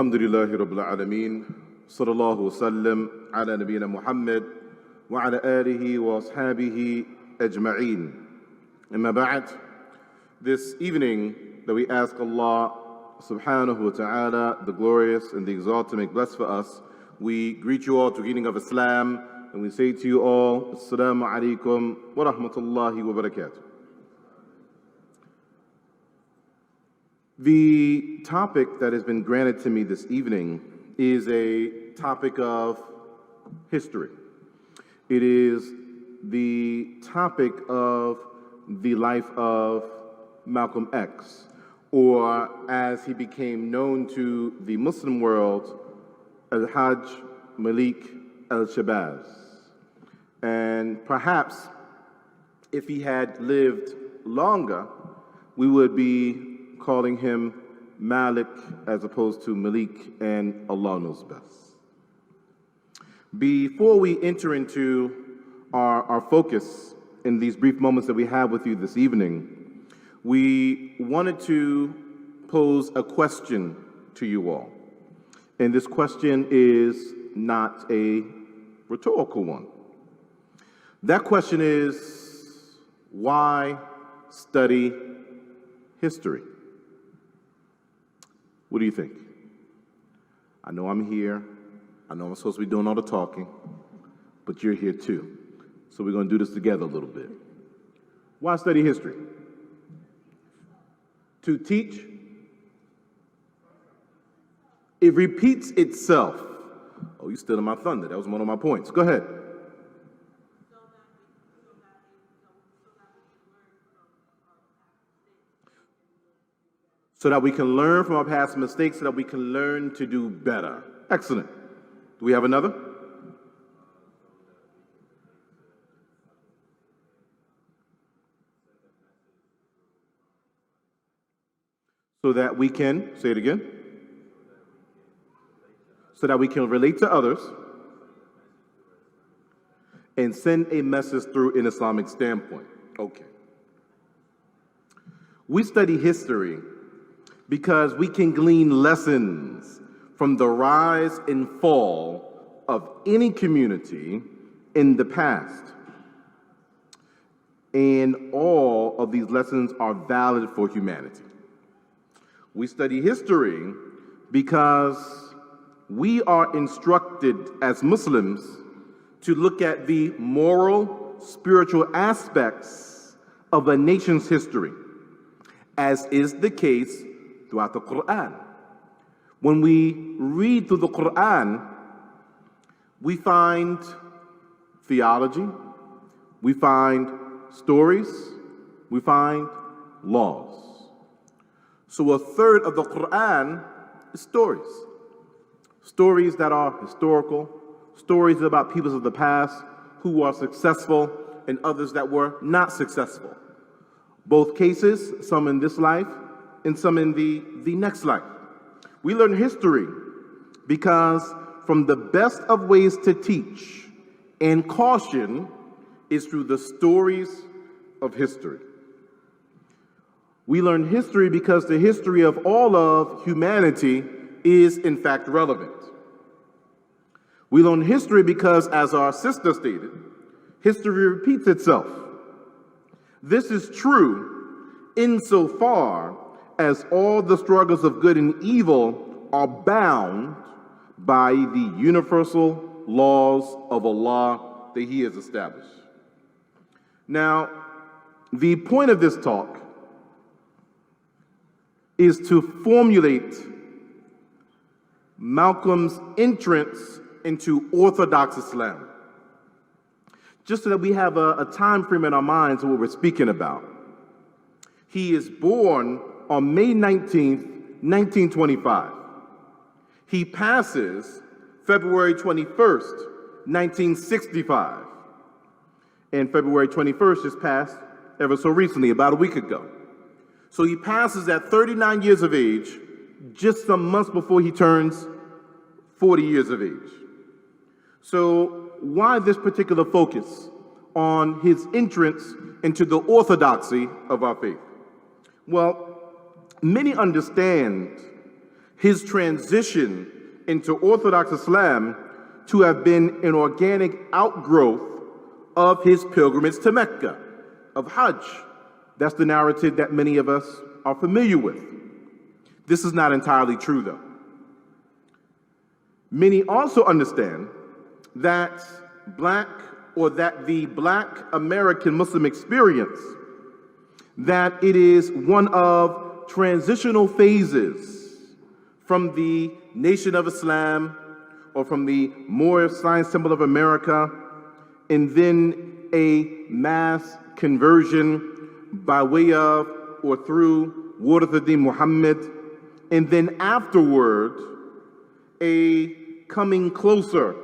Alhamdulillahi Rabbil Alameen. Sallallahu wasallam ala nabiyyina Muhammad wa ala alihi wa ashabihi ajma'een. Amma ba'd. This evening that we ask Allah subhanahu wa ta'ala, the glorious and the exalted, make blessed for us, we greet you all to the greeting of Islam, and we say to you all, Assalamu alaikum wa rahmatullahi wa barakatuh. The topic that has been granted to me this evening is a topic of history. It is the topic of the life of Malcolm X, or as he became known to the Muslim world, Al-Hajj Malik al-Shabazz. And perhaps if he had lived longer, we would be calling him Malik as opposed to Malik, and Allah knows best. Before we enter into our focus in these brief moments that we have with you this evening, we wanted to pose a question to you all. And this question is not a rhetorical one. That question is, why study history? What do you think? I know I'm here. I know I'm supposed to be doing all the talking, but you're here too. So we're going to do this together a little bit. Why study history? To teach. It repeats itself. Oh, you're stealing my thunder. That was one of my points. Go ahead. So that we can learn from our past mistakes, so that we can learn to do better. Excellent. Do we have another? So that we can, say it again, so that we can relate to others and send a message through an Islamic standpoint. Okay. We study history because we can glean lessons from the rise and fall of any community in the past. And all of these lessons are valid for humanity. We study history because we are instructed as Muslims to look at the moral, spiritual aspects of a nation's history, as is the case throughout the Quran. When we read through the Quran, we find theology, we find stories, we find laws. So a third of the Quran is stories. Stories that are historical, stories about peoples of the past who are successful and others that were not successful. Both cases, some in this life and some in the next life. We learn history because from the best of ways to teach and caution is through the stories of history. We learn history because the history of all of humanity is in fact relevant. We learn history because, as our sister stated, history repeats itself. This is true insofar as all the struggles of good and evil are bound by the universal laws of Allah that He has established. Now, the point of this talk is to formulate Malcolm's entrance into Orthodox Islam, just so that we have a time frame in our minds of what we're speaking about. He is born on May 19th, 1925. He passes February 21st, 1965. And February 21st just passed ever so recently, about a week ago. So he passes at 39 years of age, just some months before he turns 40 years of age. So why this particular focus on his entrance into the orthodoxy of our faith? Well, many understand his transition into Orthodox Islam to have been an organic outgrowth of his pilgrimage to Mecca, of Hajj. That's the narrative that many of us are familiar with. This is not entirely true, though. Many also understand that the Black American Muslim experience, that it is one of transitional phases from the Nation of Islam or from the Moorish Science Temple of America, and then a mass conversion by way of or through Warith Muhammad, and then afterward a coming closer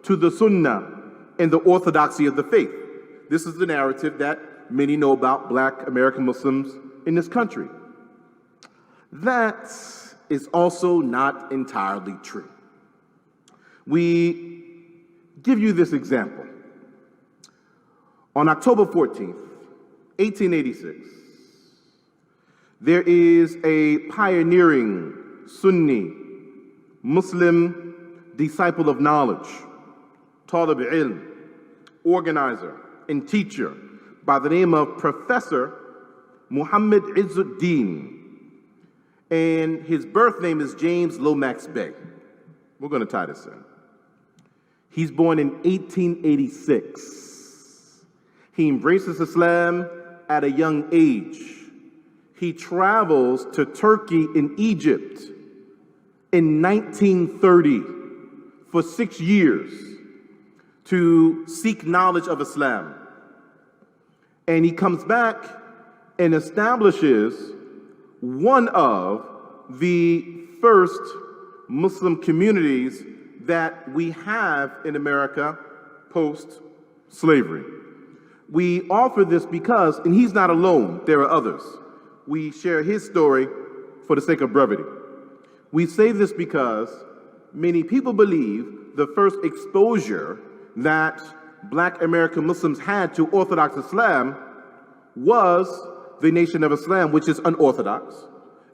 to the Sunnah and the orthodoxy of the faith. This is the narrative that many know about Black American Muslims in this country. That is also not entirely true. We give you this example. On October 14th, 1886, there is a pioneering Sunni Muslim disciple of knowledge, talib ilm, organizer and teacher by the name of Professor Muhammad Izzuddin. And his birth name is James Lomax Bey. We're going to tie this in. He's born in 1886. He embraces Islam at a young age. He travels to Turkey and Egypt in 1930 for 6 years to seek knowledge of Islam. And he comes back and establishes one of the first Muslim communities that we have in America post-slavery. We offer this because, and he's not alone, there are others. We share his story for the sake of brevity. We say this because many people believe the first exposure that Black American Muslims had to Orthodox Islam was the Nation of Islam, which is unorthodox,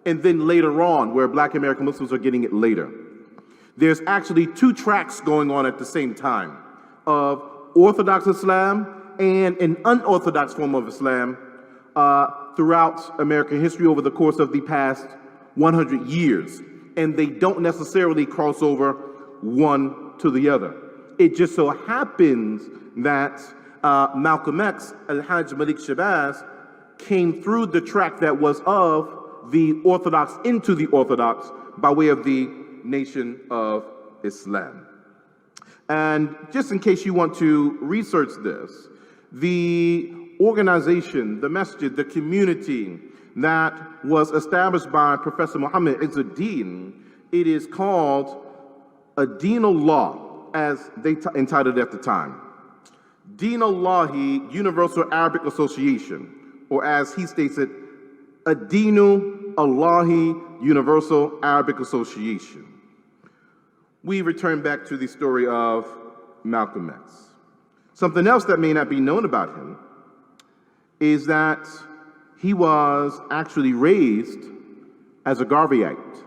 and then later on, where Black American Muslims are getting it later. There's actually two tracks going on at the same time of Orthodox Islam and an unorthodox form of Islam throughout American history over the course of the past 100 years. And they don't necessarily cross over one to the other. It just so happens that Malcolm X, Al-Hajj Malik Shabazz, came through the track that was of the Orthodox into the Orthodox by way of the Nation of Islam. And just in case you want to research this, the organization, the masjid, the community that was established by Professor Muhammad Izzuddin, it is called Adin-ullah, as they entitled it at the time. Din-Allahi Universal Arabic Association, or as he states it, Adin-Allahi Universal Arabic Association. We return back to the story of Malcolm X. Something else that may not be known about him is that he was actually raised as a Garveyite.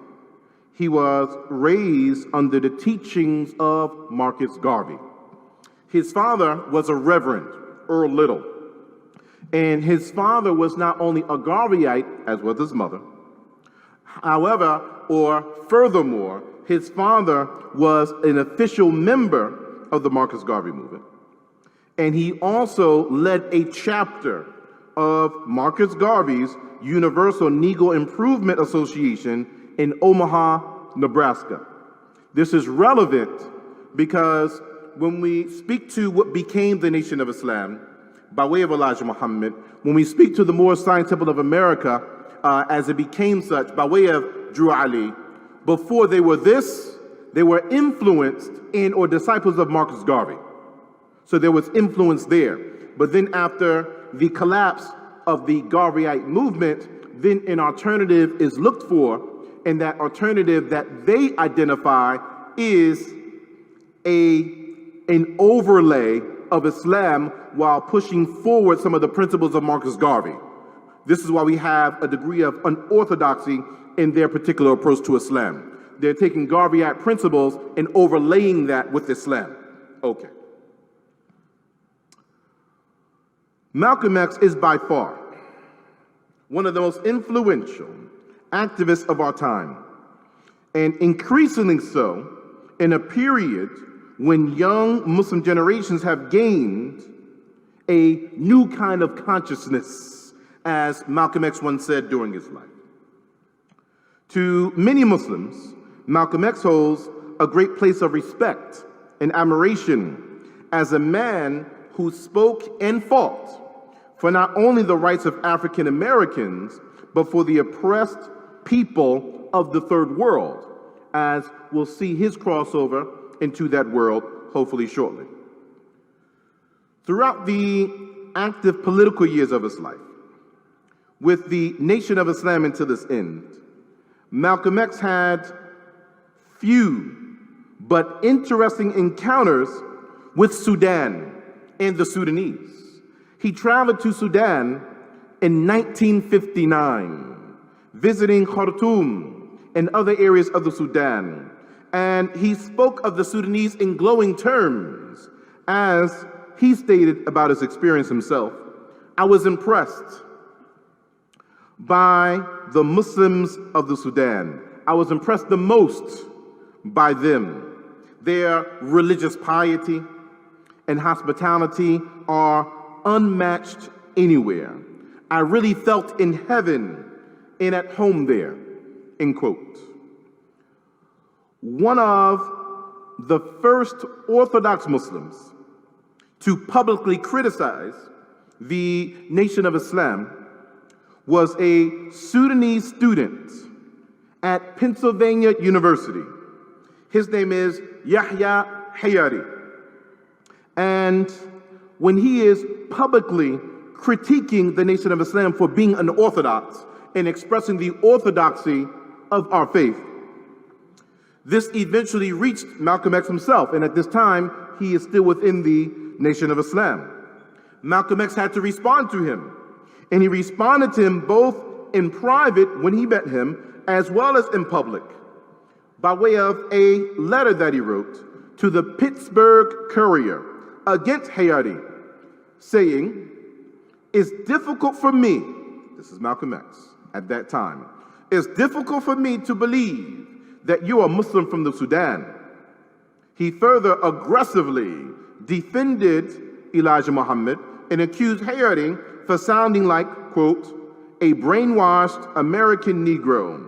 He was raised under the teachings of Marcus Garvey. His father was a Reverend, Earl Little. And his father was not only a Garveyite, as was his mother, however, or furthermore, his father was an official member of the Marcus Garvey movement. And he also led a chapter of Marcus Garvey's Universal Negro Improvement Association in Omaha, Nebraska. This is relevant because when we speak to what became the Nation of Islam by way of Elijah Muhammad, when we speak to the Moorish Science Temple of America as it became such by way of Drew Ali, before they were this, they were influenced in or disciples of Marcus Garvey. So there was influence there. But then after the collapse of the Garveyite movement, then an alternative is looked for, and that alternative that they identify is an overlay of Islam while pushing forward some of the principles of Marcus Garvey. This is why we have a degree of unorthodoxy in their particular approach to Islam. they're taking Garveyite principles and overlaying that with Islam. Okay. Malcolm X is by far one of the most influential activists of our time, and increasingly so in a period when young Muslim generations have gained a new kind of consciousness, as Malcolm X once said during his life. To many Muslims, Malcolm X holds a great place of respect and admiration as a man who spoke and fought for not only the rights of African Americans, but for the oppressed people of the third world, as we'll see his crossover into that world hopefully shortly. Throughout the active political years of his life, with the Nation of Islam until its end, Malcolm X had few but interesting encounters with Sudan and the Sudanese. He traveled to Sudan in 1959, visiting Khartoum and other areas of the Sudan, and he spoke of the Sudanese in glowing terms. As he stated about his experience himself, "I was impressed by the Muslims of the Sudan. I was impressed the most by them. Their religious piety and hospitality are unmatched anywhere. I really felt in heaven and at home there," end quote. One of the first Orthodox Muslims to publicly criticize the Nation of Islam was a Sudanese student at Pennsylvania University. His name is Yahya Hayari. And when he is publicly critiquing the Nation of Islam for being unorthodox and expressing the orthodoxy of our faith, this eventually reached Malcolm X himself, and at this time, he is still within the Nation of Islam. Malcolm X had to respond to him, and he responded to him both in private when he met him, as well as in public, by way of a letter that he wrote to the Pittsburgh Courier against Hayati, saying, "It's difficult for me," this is Malcolm X at that time, "it's difficult for me to believe that you are Muslim from the Sudan." He further aggressively defended Elijah Muhammad and accused Hayati for sounding like, quote, "a brainwashed American Negro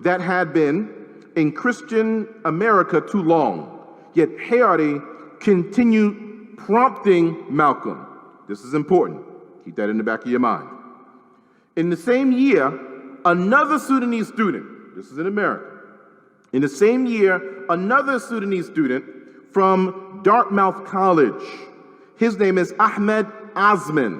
that had been in Christian America too long." Yet Hayati continued prompting Malcolm. This is important. Keep that in the back of your mind. In the same year, another Sudanese student, this is in America, in the same year, another Sudanese student from Dartmouth College, his name is Ahmed Uthman,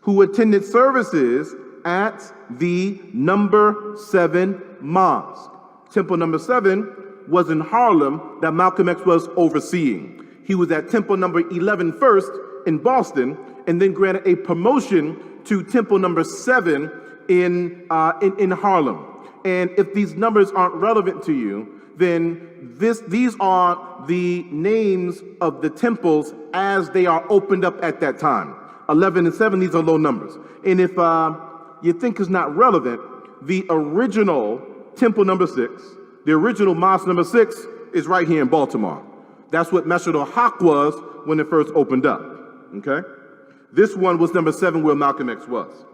who attended services at the number 7 mosque. Temple number 7 was in Harlem that Malcolm X was overseeing. He was at Temple number 11 first in Boston, and then granted a promotion to Temple number 7 in Harlem. And if these numbers aren't relevant to you, then these are the names of the temples as they are opened up at that time. 11 and 7, these are low numbers. And if you think it's not relevant, the original temple number 6, the original mosque number 6 is right here in Baltimore. That's what Masjid al-Haq was when it first opened up, okay? This one was number 7 where Malcolm X was.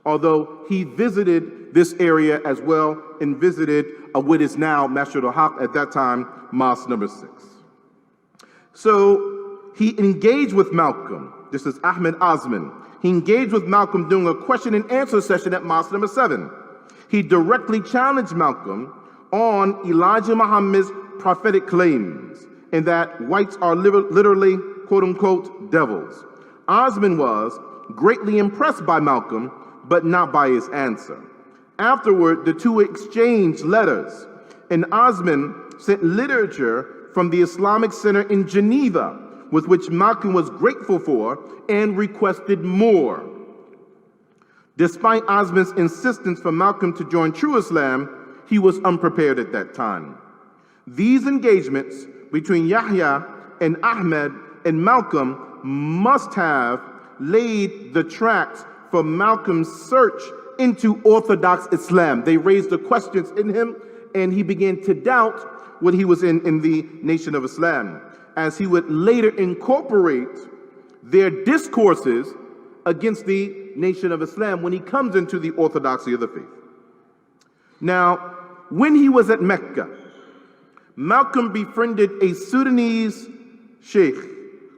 Although he visited this area as well and visited what is now Masjid al-Haq, at that time, mosque number 6. So he engaged with Malcolm. This is Ahmed Osman. He engaged with Malcolm during a question and answer session at mosque number 7. He directly challenged Malcolm on Elijah Muhammad's prophetic claims and that whites are literally, quote unquote, devils. Osman was greatly impressed by Malcolm, but not by his answer. Afterward, the two exchanged letters, and Osman sent literature from the Islamic Center in Geneva, with which Malcolm was grateful for and requested more. Despite Osman's insistence for Malcolm to join True Islam, he was unprepared at that time. These engagements between Yahya and Ahmed and Malcom must have laid the tracks for Malcolm's search into Orthodox Islam. They raised the questions in him, and he began to doubt what he was in the Nation of Islam, as he would later incorporate their discourses against the Nation of Islam when he comes into the orthodoxy of the faith. Now, when he was at Mecca, Malcom befriended a Sudanese sheikh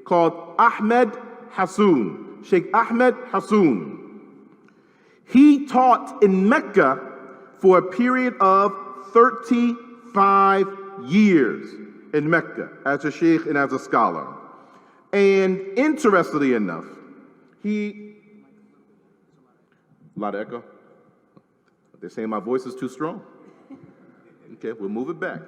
called Ahmed Hassoun, Sheikh Ahmed Hassoun. He taught in Mecca for a period of 35 years in Mecca as a sheikh and as a scholar. And interestingly enough, a lot of echo? They're saying my voice is too strong. Okay, we'll move it back.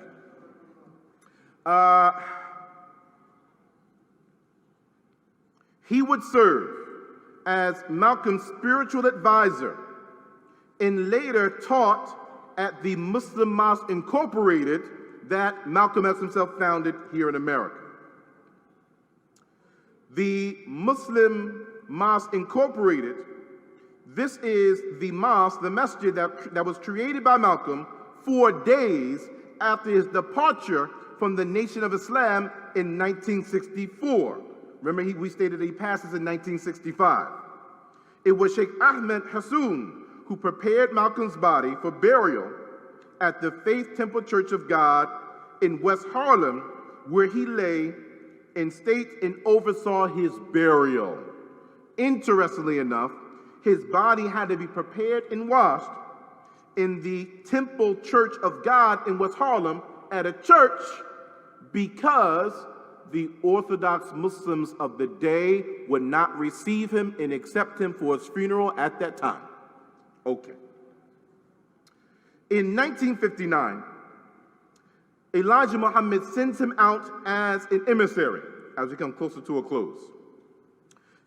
He would serve as Malcolm's spiritual advisor and later taught at the Muslim Mosque Incorporated that Malcom has himself founded here in America. The Muslim Mosque Incorporated, this is the mosque, the masjid that was created by Malcom 4 days after his departure from the Nation of Islam in 1964. Remember, we stated that he passes in 1965. It was Sheikh Ahmed Hassoun who prepared Malcolm's body for burial at the Faith Temple Church of God in West Harlem, where he lay in state and oversaw his burial. Interestingly enough, his body had to be prepared and washed in the Temple Church of God in West Harlem at a church because the Orthodox Muslims of the day would not receive him and accept him for his funeral at that time. Okay. In 1959, Elijah Muhammad sends him out as an emissary as we come closer to a close.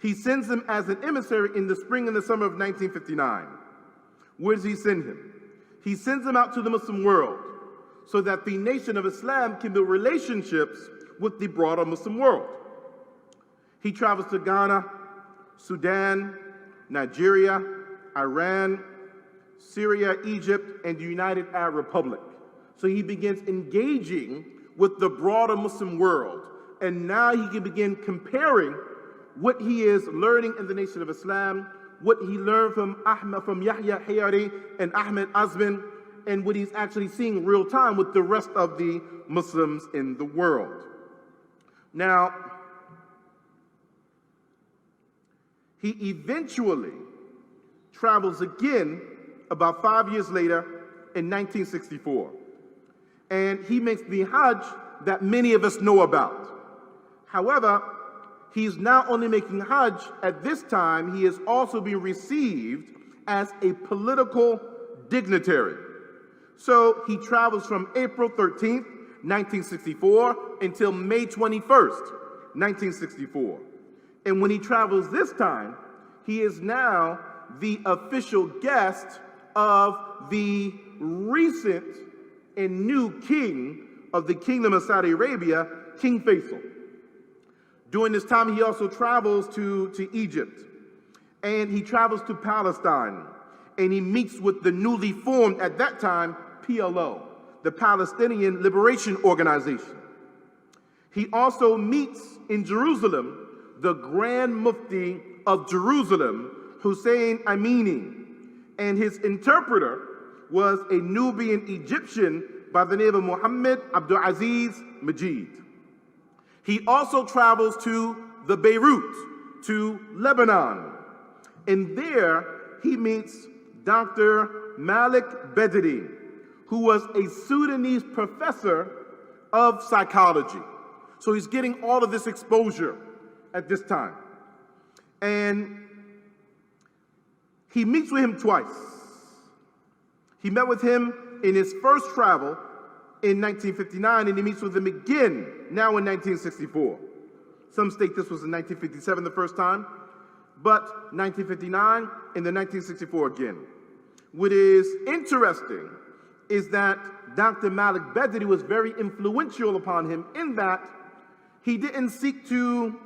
He sends him as an emissary in the spring and the summer of 1959. Where does he send him? He sends him out to the Muslim world so that the Nation of Islam can build relationships with the broader Muslim world. He travels to Ghana, Sudan, Nigeria, Iran, Syria, Egypt, and the United Arab Republic. So he begins engaging with the broader Muslim world. And now he can begin comparing what he is learning in the Nation of Islam, what he learned from Yahya Hayari and Ahmed Azmin, and what he's actually seeing real time with the rest of the Muslims in the world. Now, he eventually travels again about 5 years later in 1964. And he makes the Hajj that many of us know about. However, he's not only making Hajj at this time, he is also being received as a political dignitary. So he travels from April 13th, 1964 until May 21st, 1964. And when he travels this time, he is now the official guest of the recent and new king of the Kingdom of Saudi Arabia, King Faisal. During this time, he also travels to Egypt, and he travels to Palestine, and he meets with the newly formed, at that time, PLO, the Palestinian Liberation Organization. He also meets in Jerusalem the Grand Mufti of Jerusalem, Hussein Amini, and his interpreter was a Nubian Egyptian by the name of Muhammad Abdul Aziz Majid. He also travels to the Beirut, to Lebanon, and there he meets Dr. Malik Bedri, who was a Sudanese professor of psychology. So he's getting all of this exposure at this time. And he meets with him twice. He met with him in his first travel in 1959, and he meets with him again now in 1964. Some state this was in 1957 the first time, but 1959 and then 1964 again. What is interesting is that Dr. Malik Bedri was very influential upon him in that he didn't seek to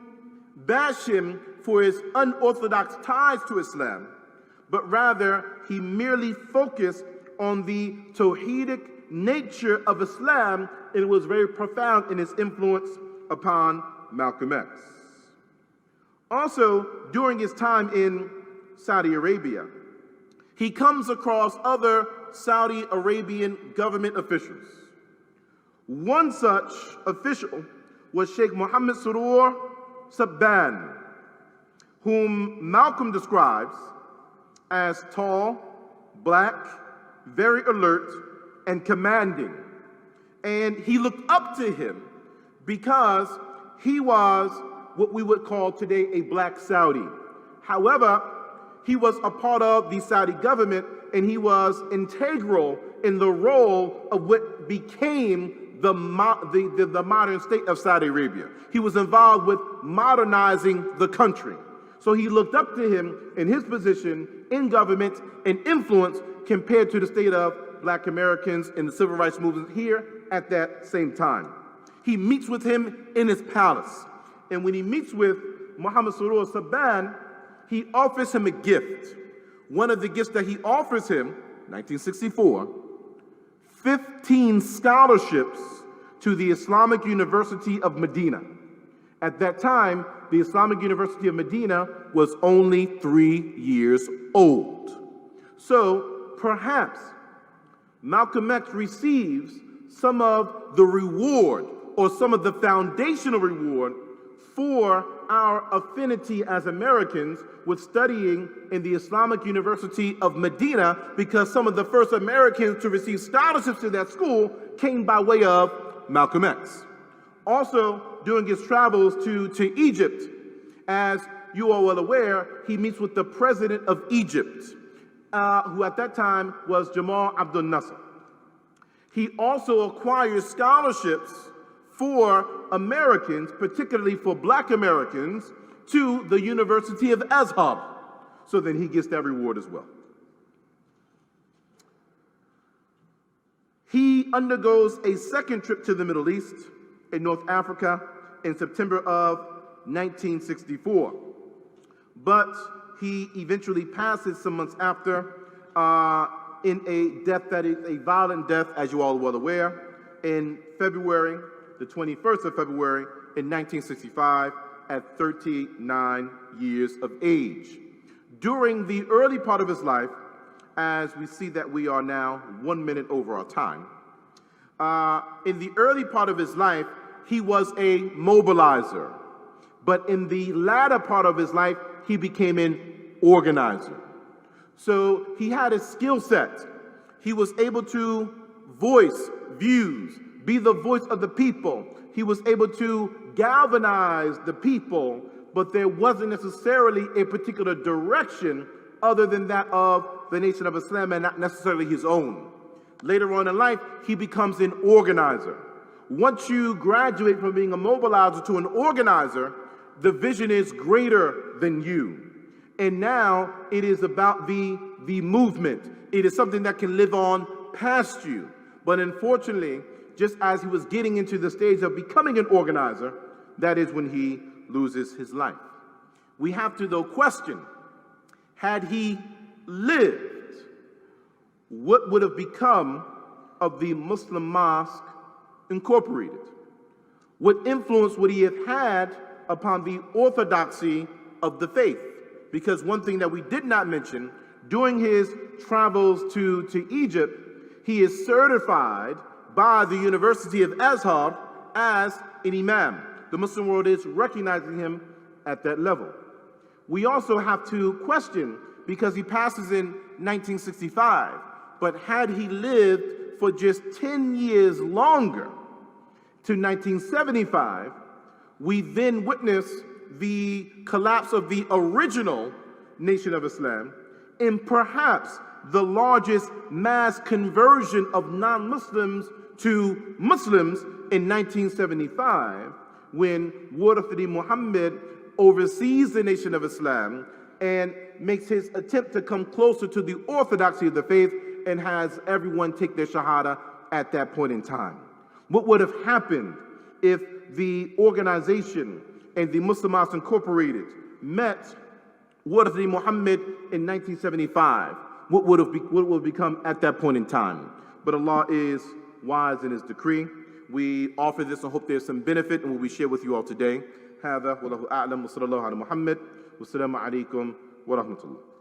bash him for his unorthodox ties to Islam, but rather he merely focused on the Tawhidic nature of Islam, and was very profound in his influence upon Malcolm X. Also, during his time in Saudi Arabia, he comes across other Saudi Arabian government officials. One such official was Sheikh Mohammed Surur Sabban, whom Malcolm describes as tall, black, very alert, and commanding. And he looked up to him because he was what we would call today a black Saudi. However, he was a part of the Saudi government, and he was integral in the role of what became the modern state of Saudi Arabia. He was involved with modernizing the country. So he looked up to him in his position in government and influence compared to the state of black Americans in the civil rights movement here at that same time. He meets with him in his palace. And when he meets with Muhammad Surur Sabban, he offers him a gift. One of the gifts that he offers him, 1964, 15 scholarships to the Islamic University of Medina. At that time, the Islamic University of Medina was only 3 years old. So perhaps Malcolm X receives some of the reward or some of the foundational reward for our affinity as Americans with studying in the Islamic University of Medina, because some of the first Americans to receive scholarships to that school came by way of Malcolm X. Also, during his travels to Egypt, as you are well aware, he meets with the president of Egypt, who at that time was Jamal Abdel Nasser. He also acquires scholarships for Americans, particularly for black Americans, to the University of Azhar. So then he gets that reward as well. He undergoes a second trip to the Middle East in North Africa in September of 1964. But he eventually passes some months after in a death that is a violent death, as you all are well aware, in February, the 21st of February in 1965 at 39 years of age. During the early part of his life, as we see that we are now 1 minute over our time, in the early part of his life, he was a mobilizer. But in the latter part of his life, he became an organizer. So he had a skill set. He was able to voice views, be the voice of the people. He was able to galvanize the people, but there wasn't necessarily a particular direction other than that of the Nation of Islam and not necessarily his own. Later on in life, he becomes an organizer. Once you graduate from being a mobilizer to an organizer, the vision is greater than you. And now it is about the movement. It is something that can live on past you. But unfortunately, just as he was getting into the stage of becoming an organizer, that is when he loses his life. We have to, though, question, had he lived, what would have become of the Muslim Mosque Incorporated? What influence would he have had upon the orthodoxy of the faith? Because one thing that we did not mention, during his travels to Egypt, he is certified by the University of Azhar as an imam. The Muslim world is recognizing him at that level. We also have to question, because he passes in 1965, but had he lived for just 10 years longer, to 1975, we then witness the collapse of the original Nation of Islam, and perhaps the largest mass conversion of non-Muslims to Muslims in 1975, when Warith Muhammad oversees the Nation of Islam and makes his attempt to come closer to the orthodoxy of the faith and has everyone take their shahada at that point in time? What would have happened if the organization and the Muslim House Incorporated met Wardi Muhammad in 1975? What would have become at that point in time? But Allah is wise in His decree. We offer this and hope there's some benefit in what we share with you all today. هذا والله أعلم وصلى الله على محمد والسلام عليكم ورحمة الله.